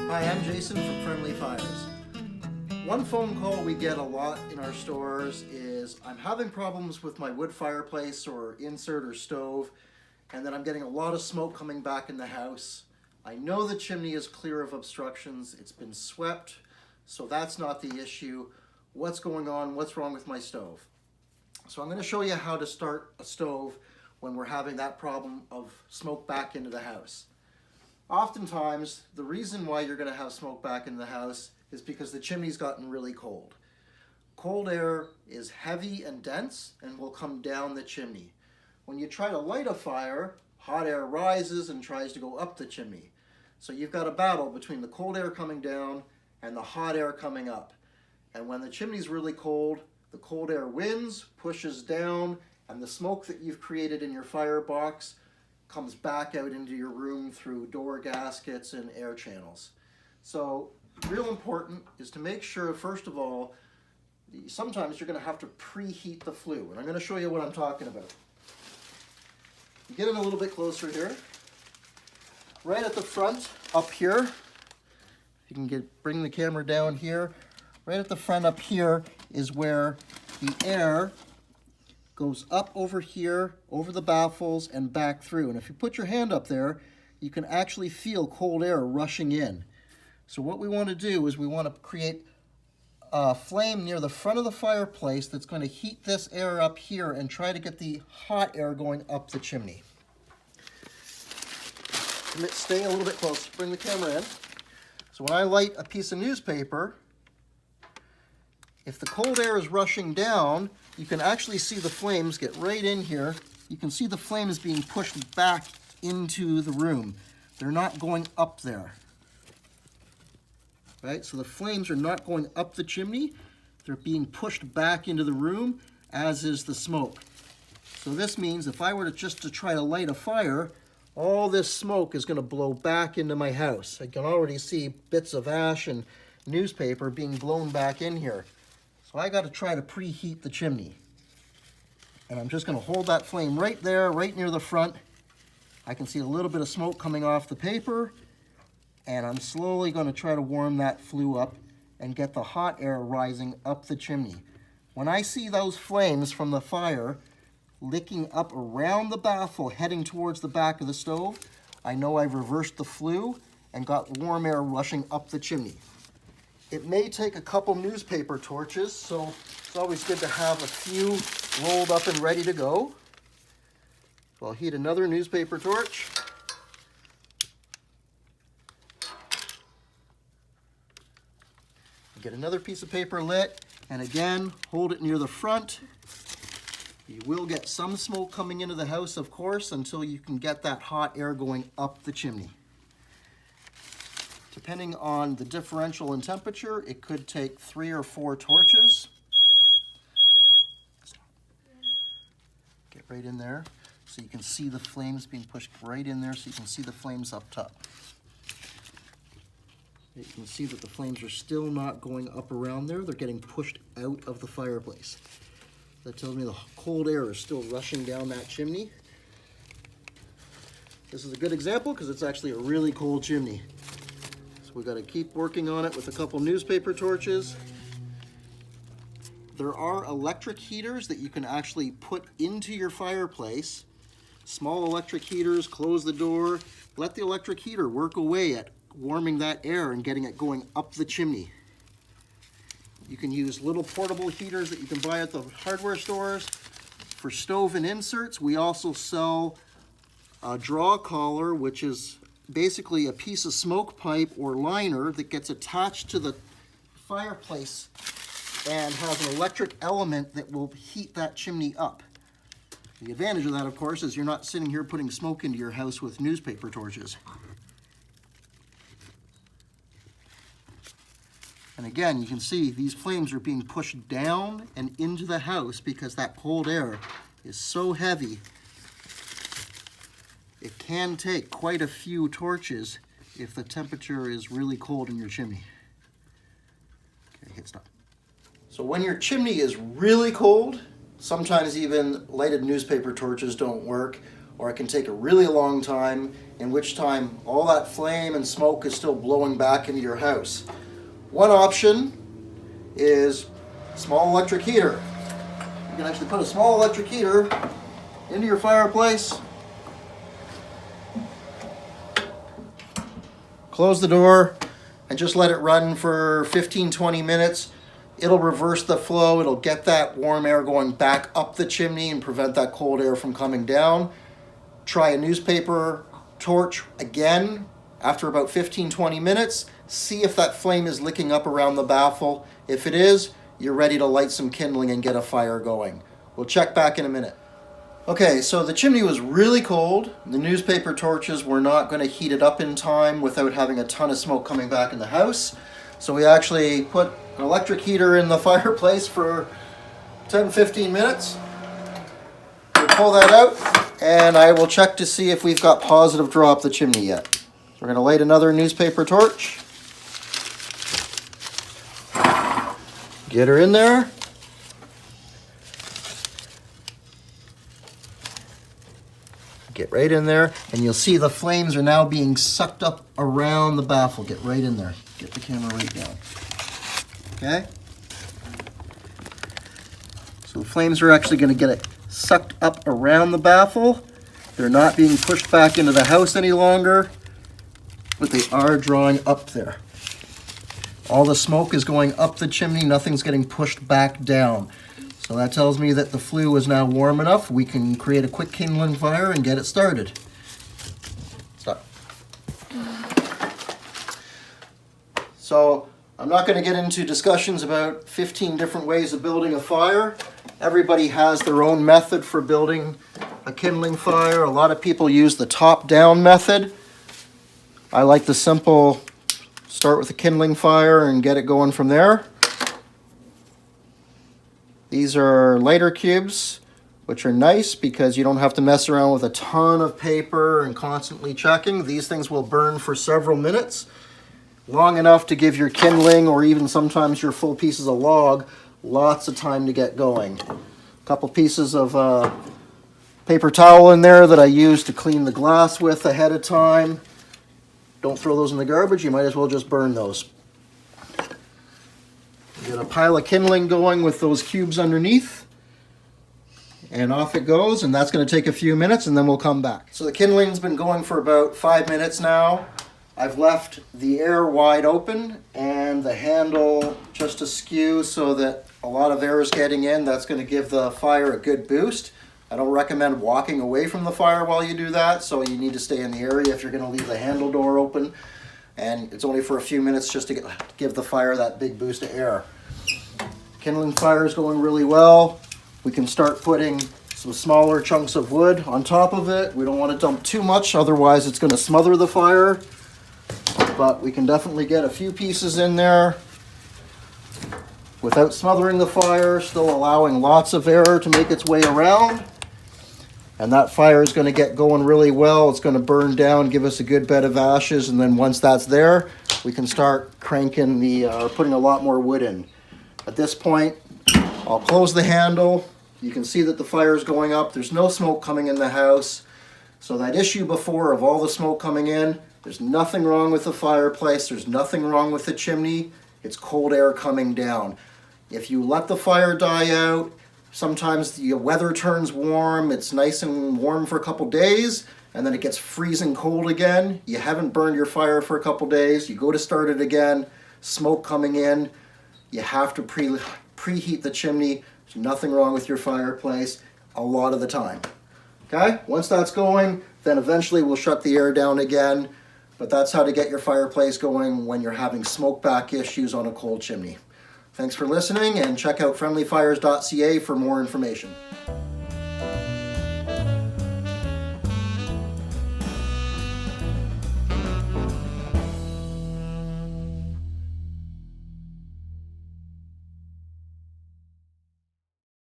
Hi, I'm Jason from Friendly Fires. One phone call we get a lot in our stores is I'm having problems with my wood fireplace or insert or stove, and then I'm getting a lot of smoke coming back in the house. I know the chimney is clear of obstructions, it's been swept, so that's not the issue. What's going on? What's wrong with my stove? So I'm going to show you how to start a stove when we're having that problem of smoke back into the house. Oftentimes, the reason why you're going to have smoke back in the house is because the chimney's gotten really cold. Cold air is heavy and dense and will come down the chimney. When you try to light a fire, hot air rises and tries to go up the chimney. So you've got a battle between the cold air coming down and the hot air coming up. And when the chimney's really cold, the cold air wins, pushes down, and the smoke that you've created in your firebox comes back out into your room through door gaskets and air channels. So real important is to make sure, first of all, sometimes you're going to have to preheat the flue, and I'm going to show you what I'm talking about. You get in a little bit closer here. Right at the front up here, you can bring the camera down here. Right at the front up here is where the air goes up over here, over the baffles, and back through. And if you put your hand up there, you can actually feel cold air rushing in. So what we want to do is we want to create a flame near the front of the fireplace that's going to heat this air up here and try to get the hot air going up the chimney. Stay a little bit close. Bring the camera in. So when I light a piece of newspaper, if the cold air is rushing down, you can actually see the flames get right in here. You can see the flames being pushed back into the room. They're not going up there. Right? So the flames are not going up the chimney. They're being pushed back into the room, as is the smoke. So this means if I were to try to light a fire, all this smoke is going to blow back into my house. I can already see bits of ash and newspaper being blown back in here. So I got to try to preheat the chimney. And I'm just going to hold that flame right there, right near the front. I can see a little bit of smoke coming off the paper. And I'm slowly going to try to warm that flue up and get the hot air rising up the chimney. When I see those flames from the fire licking up around the baffle heading towards the back of the stove, I know I've reversed the flue and got warm air rushing up the chimney. It may take a couple newspaper torches, so it's always good to have a few rolled up and ready to go. So I'll heat another newspaper torch. Get another piece of paper lit, and again, hold it near the front. You will get some smoke coming into the house, of course, until you can get that hot air going up the chimney. Depending on the differential in temperature, it could take 3 or 4 torches. Get right in there so you can see the flames being pushed right in there, so you can see the flames up top. You can see that the flames are still not going up around there. They're getting pushed out of the fireplace. That tells me the cold air is still rushing down that chimney. This is a good example because it's actually a really cold chimney. So we've got to keep working on it with a couple newspaper torches. There are electric heaters that you can actually put into your fireplace. Small electric heaters, close the door, let the electric heater work away at warming that air and getting it going up the chimney. You can use little portable heaters that you can buy at the hardware stores. For stove and inserts, we also sell a draw collar, which is basically a piece of smoke pipe or liner that gets attached to the fireplace and has an electric element that will heat that chimney up. The advantage of that, of course, is you're not sitting here putting smoke into your house with newspaper torches. And again, you can see these flames are being pushed down and into the house because that cold air is so heavy. It can take quite a few torches if the temperature is really cold in your chimney. Okay, hit stop. So when your chimney is really cold, sometimes even lighted newspaper torches don't work. or it can take a really long time, in which time all that flame and smoke is still blowing back into your house. One option is a small electric heater. You can actually put a small electric heater into your fireplace, close the door, and just let it run for 15-20 minutes. It'll reverse the flow. It'll get that warm air going back up the chimney and prevent that cold air from coming down. Try a newspaper torch again after about 15-20 minutes. See if that flame is licking up around the baffle. If it is, you're ready to light some kindling and get a fire going. We'll check back in a minute. Okay, so the chimney was really cold. The newspaper torches were not going to heat it up in time without having a ton of smoke coming back in the house. So we actually put an electric heater in the fireplace for 10-15 minutes. We'll pull that out, and I will check to see if we've got positive draw up the chimney yet. We're going to light another newspaper torch. Get her in there. Get right in there, and you'll see the flames are now being sucked up around the baffle. Get right in there. Get the camera right down. Okay? So the flames are actually going to get it sucked up around the baffle. They're not being pushed back into the house any longer, but they are drawing up there. All the smoke is going up the chimney. Nothing's getting pushed back down. So that tells me that the flue is now warm enough. We can create a quick kindling fire and get it started. Stop. So I'm not going to get into discussions about 15 different ways of building a fire. Everybody has their own method for building a kindling fire. A lot of people use the top-down method. I like the simple start with a kindling fire and get it going from there. These are lighter cubes, which are nice because you don't have to mess around with a ton of paper and constantly checking. These things will burn for several minutes, long enough to give your kindling or even sometimes your full pieces of log lots of time to get going. A couple pieces of paper towel in there that I use to clean the glass with ahead of time. Don't throw those in the garbage. You might as well just burn those. Get a pile of kindling going with those cubes underneath, and off it goes, and that's going to take a few minutes, and then we'll come back. So the kindling's been going for about 5 minutes now. I've left the air wide open and the handle just askew so that a lot of air is getting in. That's going to give the fire a good boost. I don't recommend walking away from the fire while you do that, so you need to stay in the area if you're going to leave the handle door open. And it's only for a few minutes just to give the fire that big boost of air. Kindling fire is going really well. We can start putting some smaller chunks of wood on top of it. We don't want to dump too much, otherwise it's going to smother the fire. But we can definitely get a few pieces in there without smothering the fire, still allowing lots of air to make its way around. And that fire is going to get going really well. It's going to burn down, give us a good bed of ashes, and then once that's there, we can start cranking putting a lot more wood in. At this point, I'll close the handle. You can see that the fire is going up. There's no smoke coming in the house. So that issue before of all the smoke coming in, there's nothing wrong with the fireplace. There's nothing wrong with the chimney. It's cold air coming down. If you let the fire die out, sometimes the weather turns warm. It's nice and warm for a couple days, and then it gets freezing cold again. You haven't burned your fire for a couple days. You go to start it again, smoke coming in. You have to preheat the chimney. There's nothing wrong with your fireplace a lot of the time. Okay, once that's going, then eventually we'll shut the air down again. But that's how to get your fireplace going when you're having smoke back issues on a cold chimney. Thanks for listening, and check out friendlyfires.ca for more information.